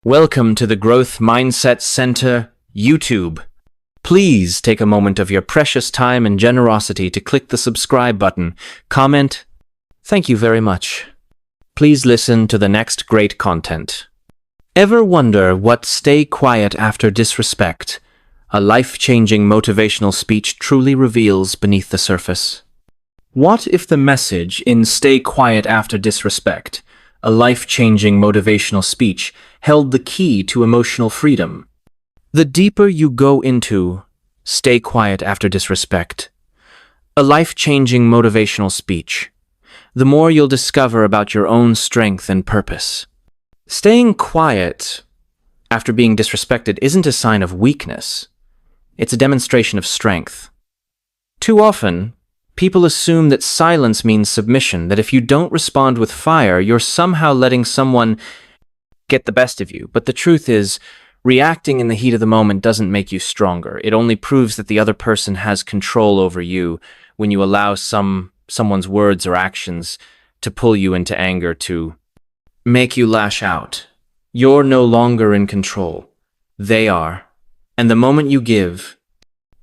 Welcome to the Growth Mindset Center YouTube. Please take a moment of your precious time and generosity to click the subscribe button, comment. Thank you very much. Please listen to the next great content. Ever wonder what "Stay Quiet After Disrespect," a life-changing motivational speech, truly reveals beneath the surface? What if the message in "Stay Quiet After Disrespect," a life-changing motivational speech, held the key to emotional freedom? The deeper you go into "Stay Quiet After Disrespect," a life-changing motivational speech, the more you'll discover about your own strength and purpose. Staying quiet after being disrespected isn't a sign of weakness. It's a demonstration of strength. Too often, people assume that silence means submission, that if you don't respond with fire, you're somehow letting someone get the best of you. But the truth is, reacting in the heat of the moment doesn't make you stronger. It only proves that the other person has control over you when you allow someone's words or actions to pull you into anger, to make you lash out. You're no longer in control. They are. And the moment you give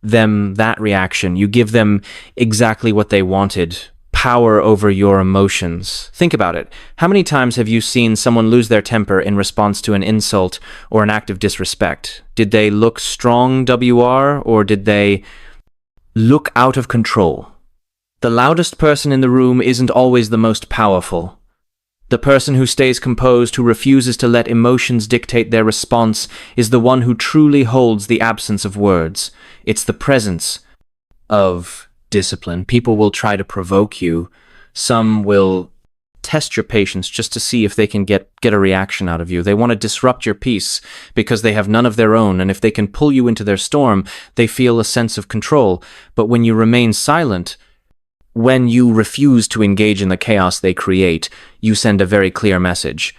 them that reaction, you give them exactly what they wanted: power over your emotions. Think about it. How many times have you seen someone lose their temper in response to an insult or an act of disrespect? Did they look strong, WR, or did they look out of control? The loudest person in the room isn't always the most powerful. The person who stays composed, who refuses to let emotions dictate their response, is the one who truly holds the absence of words. It's the presence of discipline. People will try to provoke you. Some will test your patience just to see if they can get a reaction out of you. They want to disrupt your peace because they have none of their own, and if they can pull you into their storm, they feel a sense of control. But when you remain silent, when you refuse to engage in the chaos they create, you send a very clear message.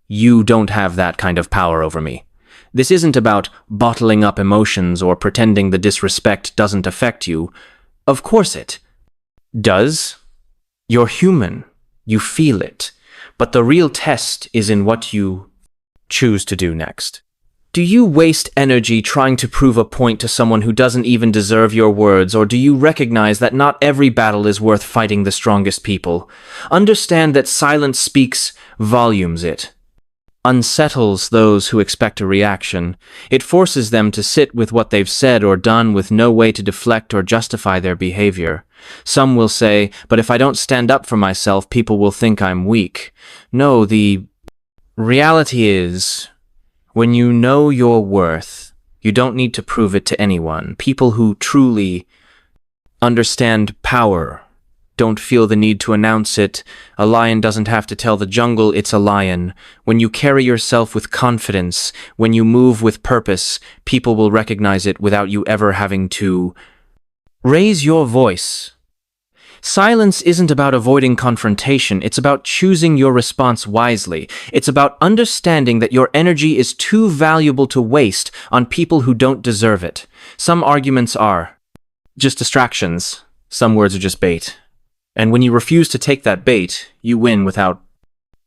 You don't have that kind of power over me. This isn't about bottling up emotions or pretending the disrespect doesn't affect you. Of course it does. You're human. You feel it. But the real test is in what you choose to do next. Do you waste energy trying to prove a point to someone who doesn't even deserve your words, or do you recognize that not every battle is worth fighting the strongest people? Understand that silence speaks volumes. It unsettles those who expect a reaction. It forces them to sit with what they've said or done with no way to deflect or justify their behavior. Some will say, "But if I don't stand up for myself, people will think I'm weak." No, the reality is, when you know your worth, you don't need to prove it to anyone. People who truly understand power don't feel the need to announce it. A lion doesn't have to tell the jungle it's a lion. When you carry yourself with confidence, when you move with purpose, people will recognize it without you ever having to raise your voice. Silence isn't about avoiding confrontation. It's about choosing your response wisely. It's about understanding that your energy is too valuable to waste on people who don't deserve it. Some arguments are just distractions. Some words are just bait. And when you refuse to take that bait, you win without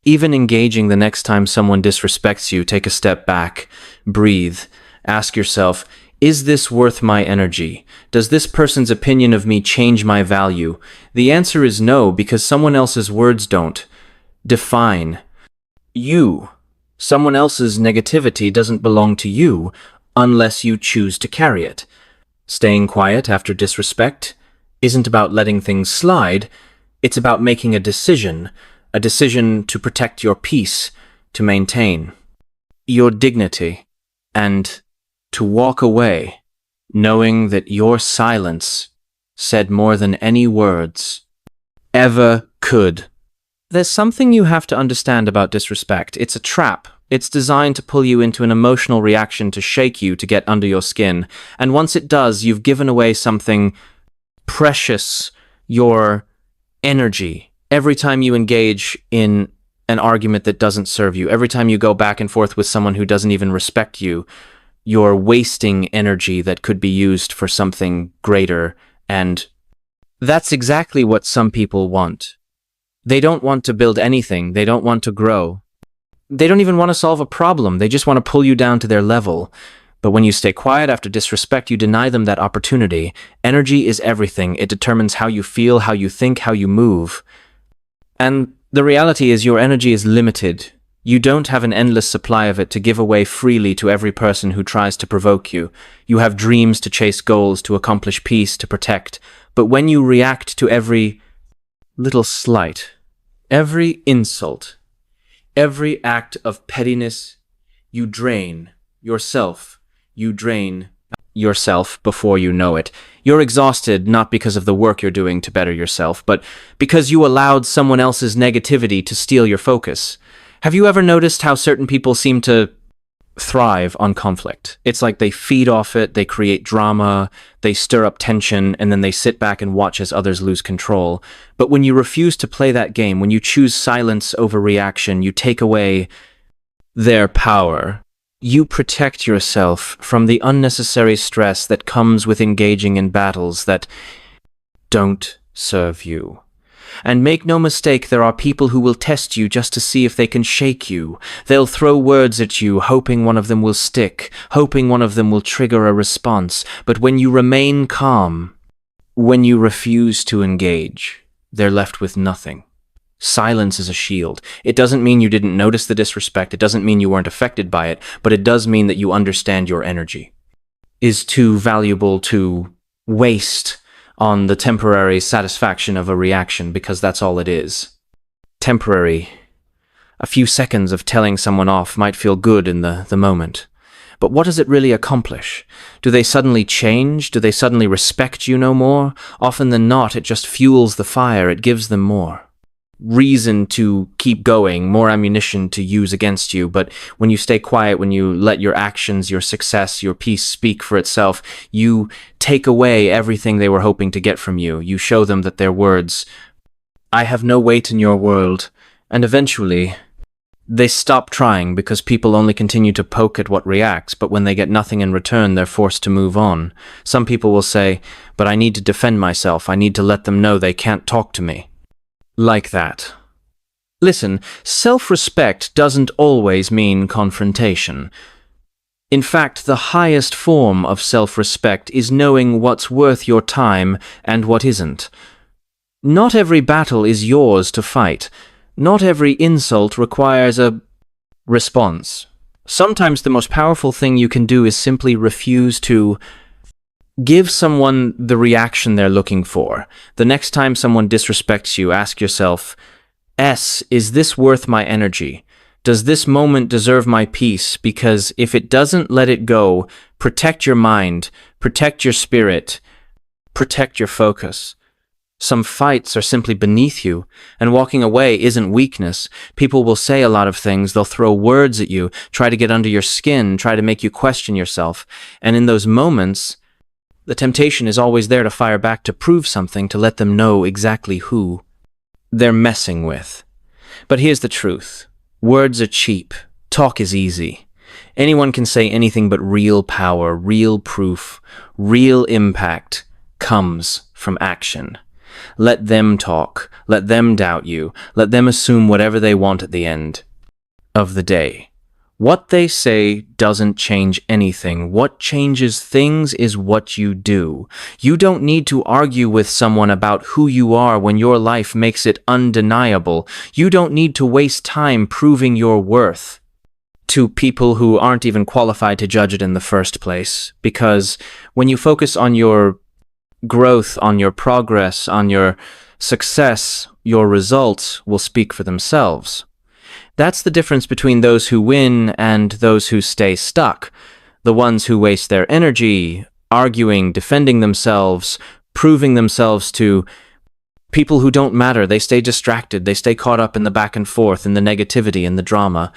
even engaging. The next time someone disrespects you, take a step back, breathe, ask yourself, is this worth my energy? Does this person's opinion of me change my value? The answer is no, because someone else's words don't define you. Someone else's negativity doesn't belong to you unless you choose to carry it. Staying quiet after disrespect isn't about letting things slide. It's about making a decision to protect your peace, to maintain your dignity, and to walk away, knowing that your silence said more than any words ever could. There's something you have to understand about disrespect. It's a trap. It's designed to pull you into an emotional reaction, to shake you, to get under your skin. And once it does, you've given away something precious, your energy. Every time you engage in an argument that doesn't serve you, every time you go back and forth with someone who doesn't even respect you, you're wasting energy that could be used for something greater, and that's exactly what some people want. They don't want to build anything. They don't want to grow. They don't even want to solve a problem. They just want to pull you down to their level. But when you stay quiet after disrespect, you deny them that opportunity. Energy is everything. It determines how you feel, how you think, how you move. And the reality is your energy is limited. You don't have an endless supply of it to give away freely to every person who tries to provoke you. You have dreams to chase goals, to accomplish peace, to protect. But when you react to every little slight, every insult, every act of pettiness, you drain yourself. You drain yourself before you know it. You're exhausted not because of the work you're doing to better yourself, but because you allowed someone else's negativity to steal your focus. Have you ever noticed how certain people seem to thrive on conflict? It's like they feed off it, they create drama, they stir up tension, and then they sit back and watch as others lose control. But when you refuse to play that game, when you choose silence over reaction, you take away their power. You protect yourself from the unnecessary stress that comes with engaging in battles that don't serve you. And make no mistake, there are people who will test you just to see if they can shake you. They'll throw words at you, hoping one of them will stick, hoping one of them will trigger a response. But when you remain calm, when you refuse to engage, they're left with nothing. Silence is a shield. It doesn't mean you didn't notice the disrespect. It doesn't mean you weren't affected by it, but it does mean that you understand your energy is too valuable to waste on the temporary satisfaction of a reaction, because that's all it is. Temporary. A few seconds of telling someone off might feel good in the moment. But what does it really accomplish? Do they suddenly change? Do they suddenly respect you no more? Often than not, it just fuels the fire. It gives them more reason to keep going, more ammunition to use against you. But when you stay quiet, when you let your actions, your success, your peace speak for itself, you take away everything they were hoping to get from you. You show them that their words, "I have no weight in your world," and eventually they stop trying because people only continue to poke at what reacts, but when they get nothing in return, they're forced to move on. Some people will say, "But I need to defend myself. I need to let them know they can't talk to me." Like that. Listen, self-respect doesn't always mean confrontation. In fact, the highest form of self-respect is knowing what's worth your time and what isn't. Not every battle is yours to fight. Not every insult requires a response. Sometimes the most powerful thing you can do is simply refuse to give someone the reaction they're looking for. The next time someone disrespects you, ask yourself, is this worth my energy? Does this moment deserve my peace? Because if it doesn't, let it go. Protect your mind, protect your spirit, protect your focus. Some fights are simply beneath you, and walking away isn't weakness. People will say a lot of things, they'll throw words at you, try to get under your skin, try to make you question yourself. And in those moments, the temptation is always there to fire back, to prove something, to let them know exactly who they're messing with. But here's the truth. Words are cheap. Talk is easy. Anyone can say anything, but real power, real proof, real impact comes from action. Let them talk. Let them doubt you. Let them assume whatever they want at the end of the day. What they say doesn't change anything. What changes things is what you do. You don't need to argue with someone about who you are when your life makes it undeniable. You don't need to waste time proving your worth to people who aren't even qualified to judge it in the first place. Because when you focus on your growth, on your progress, on your success, your results will speak for themselves. That's the difference between those who win and those who stay stuck. The ones who waste their energy arguing, defending themselves, proving themselves to people who don't matter. They stay distracted. They stay caught up in the back and forth, in the negativity, in the drama.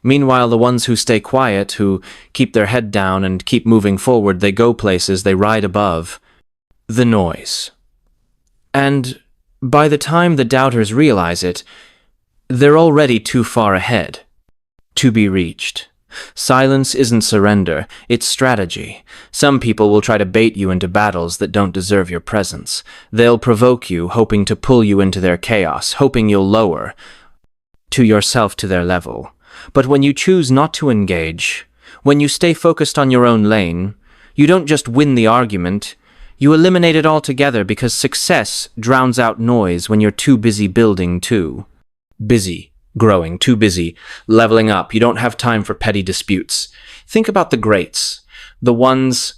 Meanwhile, the ones who stay quiet, who keep their head down and keep moving forward, they go places, they ride above the noise. And by the time the doubters realize it, they're already too far ahead to be reached. Silence isn't surrender, it's strategy. Some people will try to bait you into battles that don't deserve your presence. They'll provoke you, hoping to pull you into their chaos, hoping you'll lower to yourself to their level. But when you choose not to engage, when you stay focused on your own lane, you don't just win the argument, you eliminate it altogether because success drowns out noise when you're too busy building too. Busy, growing, too busy, leveling up. You don't have time for petty disputes. Think about the greats, the ones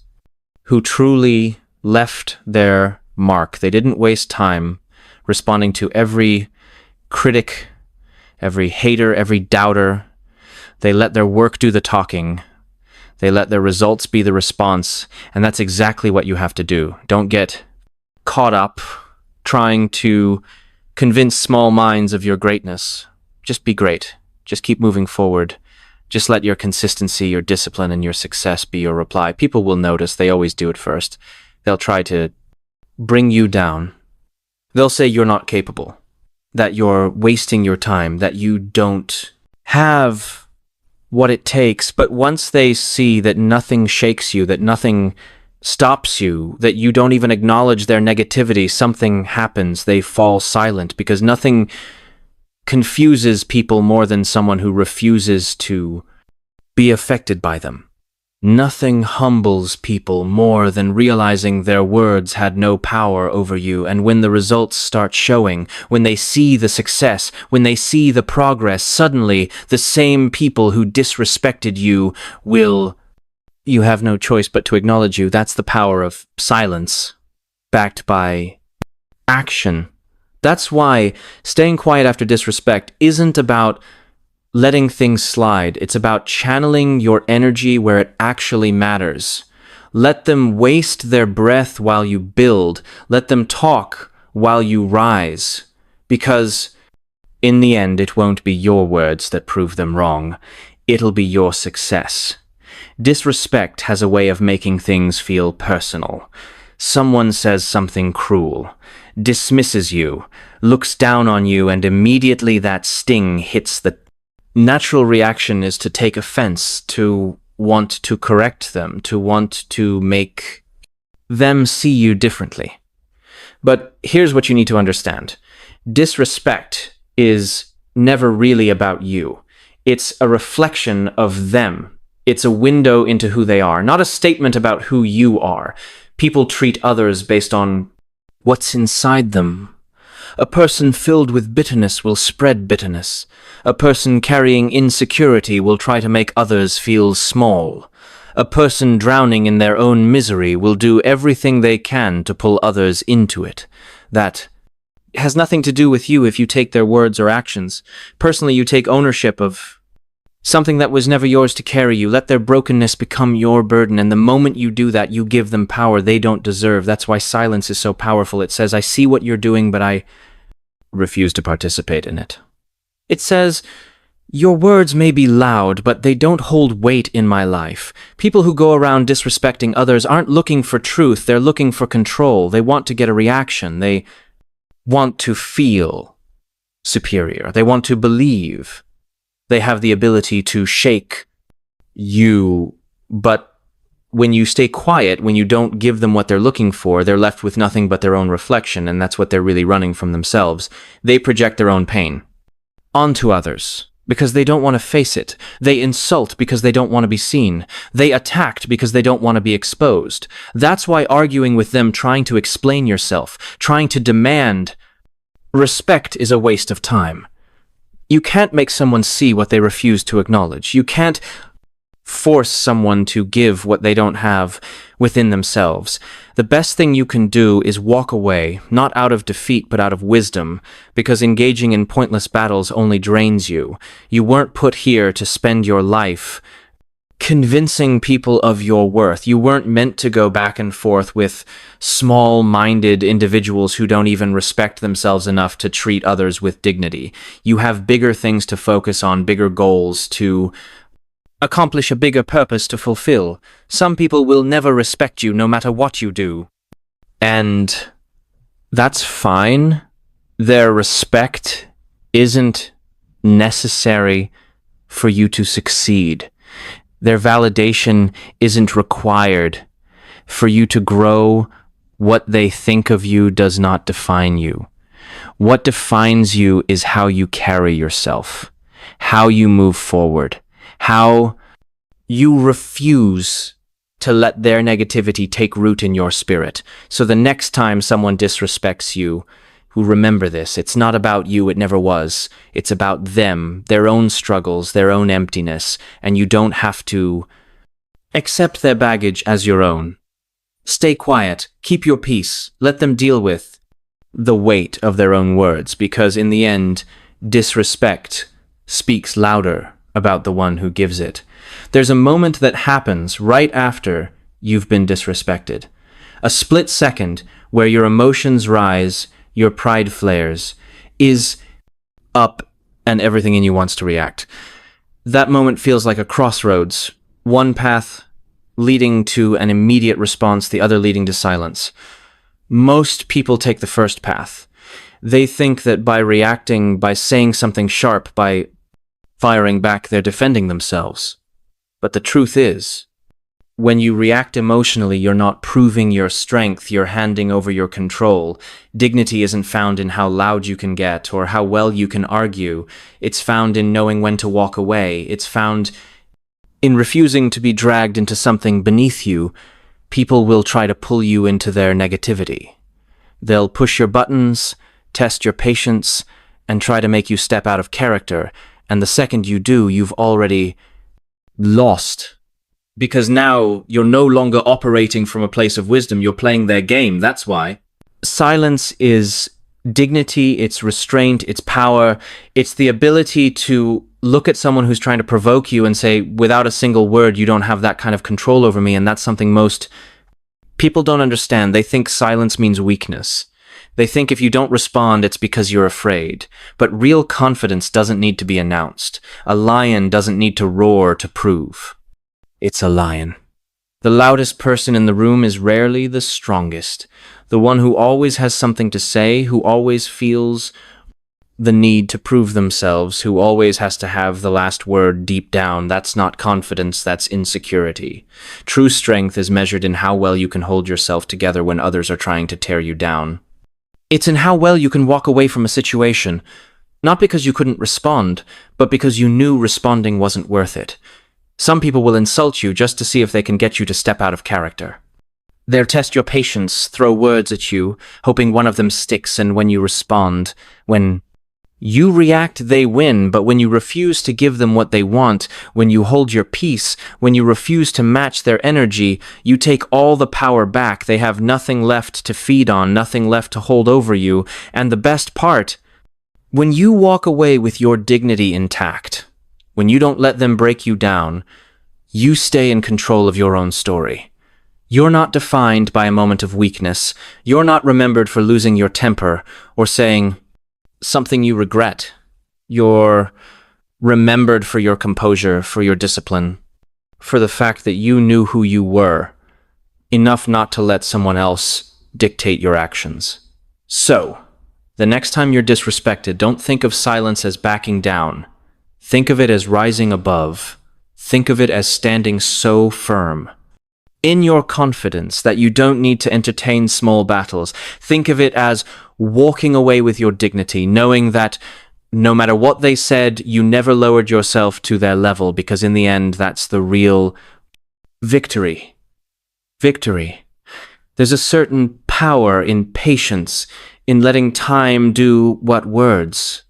who truly left their mark. They didn't waste time responding to every critic, every hater, every doubter. They let their work do the talking. They let their results be the response, and that's exactly what you have to do. Don't get caught up trying to convince small minds of your greatness. Just be great. Just keep moving forward. Just let your consistency, your discipline, and your success be your reply. People will notice. They always do it first. They'll try to bring you down. They'll say you're not capable, that you're wasting your time, that you don't have what it takes. But once they see that nothing shakes you, that nothing stops you, that you don't even acknowledge their negativity, something happens. They fall silent because nothing confuses people more than someone who refuses to be affected by them. Nothing humbles people more than realizing their words had no power over you, and when the results start showing, when they see the success, when they see the progress, suddenly the same people who disrespected you you have no choice but to acknowledge you. That's the power of silence, backed by action. That's why staying quiet after disrespect isn't about letting things slide. It's about channeling your energy where it actually matters. Let them waste their breath while you build. Let them talk while you rise. Because in the end, it won't be your words that prove them wrong. It'll be your success. Disrespect has a way of making things feel personal. Someone says something cruel, dismisses you, looks down on you, and immediately that sting hits the natural reaction is to take offense, to want to correct them, to want to make them see you differently. But here's what you need to understand. Disrespect is never really about you. It's a reflection of them. It's a window into who they are, not a statement about who you are. People treat others based on what's inside them. A person filled with bitterness will spread bitterness. A person carrying insecurity will try to make others feel small. A person drowning in their own misery will do everything they can to pull others into it. That has nothing to do with you if you take their words or actions. Personally, you take ownership of something that was never yours to carry. You let their brokenness become your burden, and the moment you do that, you give them power they don't deserve. That's why silence is so powerful. It says, I see what you're doing, but I refuse to participate in it. It says, your words may be loud, but they don't hold weight in my life. People who go around disrespecting others aren't looking for truth. They're looking for control. They want to get a reaction. They want to feel superior. They want to believe they have the ability to shake you. But when you stay quiet, when you don't give them what they're looking for, they're left with nothing but their own reflection, and that's what they're really running from themselves. They project their own pain onto others because they don't want to face it. They insult because they don't want to be seen. They attack because they don't want to be exposed. That's why arguing with them, trying to explain yourself, trying to demand respect is a waste of time. You can't make someone see what they refuse to acknowledge. You can't force someone to give what they don't have within themselves. The best thing you can do is walk away, not out of defeat, but out of wisdom, because engaging in pointless battles only drains you. You weren't put here to spend your life convincing people of your worth. You weren't meant to go back and forth with small-minded individuals who don't even respect themselves enough to treat others with dignity. You have bigger things to focus on, bigger goals to accomplish, a bigger purpose to fulfill. Some people will never respect you no matter what you do. And that's fine. Their respect isn't necessary for you to succeed. Their validation isn't required for you to grow. What they think of you does not define you. What defines you is how you carry yourself, how you move forward, how you refuse to let their negativity take root in your spirit. So the next time someone disrespects you, who remember this, it's not about you, it never was. It's about them, their own struggles, their own emptiness, and you don't have to accept their baggage as your own. Stay quiet, keep your peace, let them deal with the weight of their own words, because in the end, disrespect speaks louder about the one who gives it. There's a moment that happens right after you've been disrespected. A split second where your emotions rise, your pride flares, is up, and everything in you wants to react. That moment feels like a crossroads, one path leading to an immediate response, the other leading to silence. Most people take the first path. They think that by reacting, by saying something sharp, by firing back, they're defending themselves. But the truth is, when you react emotionally, you're not proving your strength, you're handing over your control. Dignity isn't found in how loud you can get or how well you can argue. It's found in knowing when to walk away. It's found in refusing to be dragged into something beneath you. People will try to pull you into their negativity. They'll push your buttons, test your patience, and try to make you step out of character. And the second you do, you've already lost. Because now you're no longer operating from a place of wisdom, you're playing their game, that's why. Silence is dignity, it's restraint, it's power, it's the ability to look at someone who's trying to provoke you and say, without a single word, you don't have that kind of control over me, and that's something most people don't understand. They think silence means weakness. They think if you don't respond, it's because you're afraid. But real confidence doesn't need to be announced. A lion doesn't need to roar to prove it's a lion. The loudest person in the room is rarely the strongest. The one who always has something to say, who always feels the need to prove themselves, who always has to have the last word deep down, that's not confidence, that's insecurity. True strength is measured in how well you can hold yourself together when others are trying to tear you down. It's in how well you can walk away from a situation, not because you couldn't respond, but because you knew responding wasn't worth it. Some people will insult you just to see if they can get you to step out of character. They'll test your patience, throw words at you, hoping one of them sticks, and when you respond, when you react, they win, but when you refuse to give them what they want, when you hold your peace, when you refuse to match their energy, you take all the power back. They have nothing left to feed on, nothing left to hold over you, and the best part, when you walk away with your dignity intact, when you don't let them break you down, you stay in control of your own story. You're not defined by a moment of weakness. You're not remembered for losing your temper or saying something you regret. You're remembered for your composure, for your discipline, for the fact that you knew who you were, enough not to let someone else dictate your actions. So, the next time you're disrespected, don't think of silence as backing down. Think of it as rising above. Think of it as standing so firm in your confidence that you don't need to entertain small battles. Think of it as walking away with your dignity, knowing that no matter what they said, you never lowered yourself to their level, because in the end, that's the real victory. Victory. There's a certain power in patience, in letting time do what words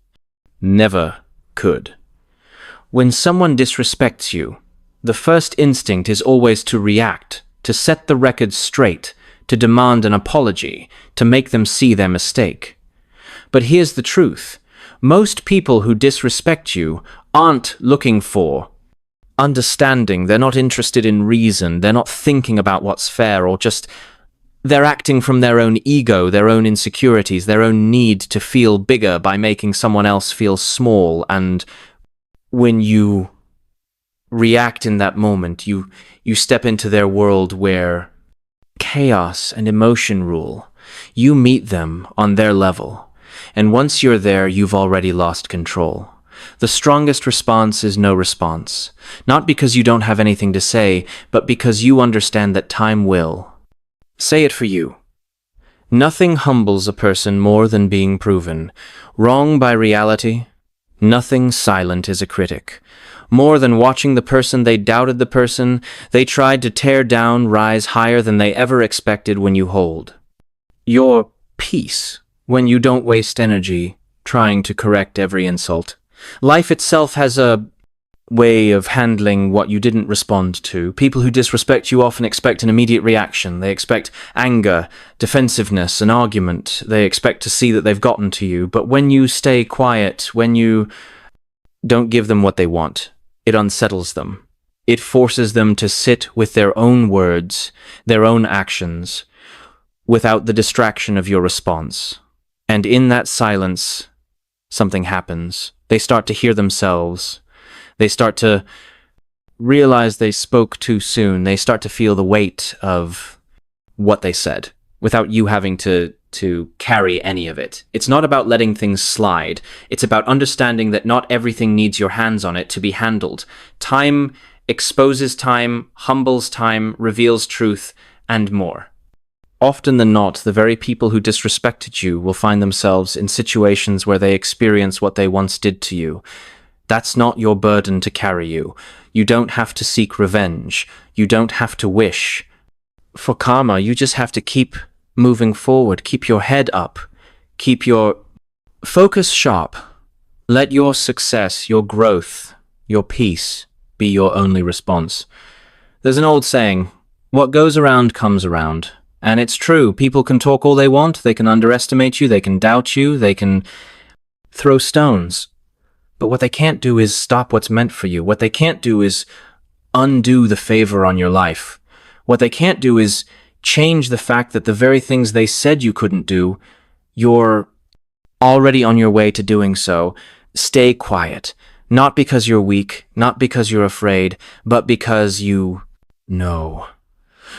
never could. When someone disrespects you, the first instinct is always to react, to set the record straight, to demand an apology, to make them see their mistake. But here's the truth. Most people who disrespect you aren't looking for understanding. They're not interested in reason. They're not thinking about what's fair, or just they're acting from their own ego, their own insecurities, their own need to feel bigger by making someone else feel small. And when you react in that moment, you step into their world where chaos and emotion rule. You meet them on their level, and once you're there, you've already lost control. The strongest response is no response, not because you don't have anything to say, but because you understand that time will say it for you. Nothing humbles a person more than being proven wrong by reality, Nothing silent is a critic. More than watching the person, they doubted the person they tried to tear down rise higher than they ever expected when you hold your peace, when you don't waste energy trying to correct every insult. Life itself has a way of handling what you didn't respond to. People who disrespect you often expect an immediate reaction. They expect anger, defensiveness, an argument. They expect to see that they've gotten to you. But when you stay quiet, when you don't give them what they want, it unsettles them. It forces them to sit with their own words, their own actions, without the distraction of your response. And in that silence, something happens. They start to hear themselves. They start to realize they spoke too soon. They start to feel the weight of what they said without you having to carry any of it. It's not about letting things slide. It's about understanding that not everything needs your hands on it to be handled. Time exposes time, humbles time, reveals truth, and more. Often than not, the very people who disrespected you will find themselves in situations where they experience what they once did to you. That's not your burden to carry you. You don't have to seek revenge. You don't have to wish for karma. You just have to keep moving forward. Keep your head up. Keep your focus sharp. Let your success, your growth, your peace be your only response. There's an old saying, what goes around comes around. And it's true. People can talk all they want. They can underestimate you. They can doubt you. They can throw stones. But what they can't do is stop what's meant for you. What they can't do is undo the favor on your life. What they can't do is change the fact that the very things they said you couldn't do, you're already on your way to doing so. Stay quiet. Not because you're weak, not because you're afraid, but because you know.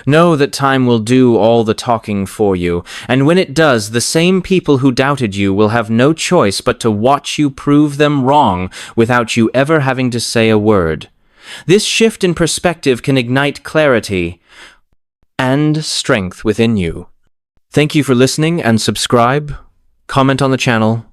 Know that time will do all the talking for you, and when it does, the same people who doubted you will have no choice but to watch you prove them wrong without you ever having to say a word. This shift in perspective can ignite clarity and strength within you. Thank you for listening, and subscribe, comment on the channel,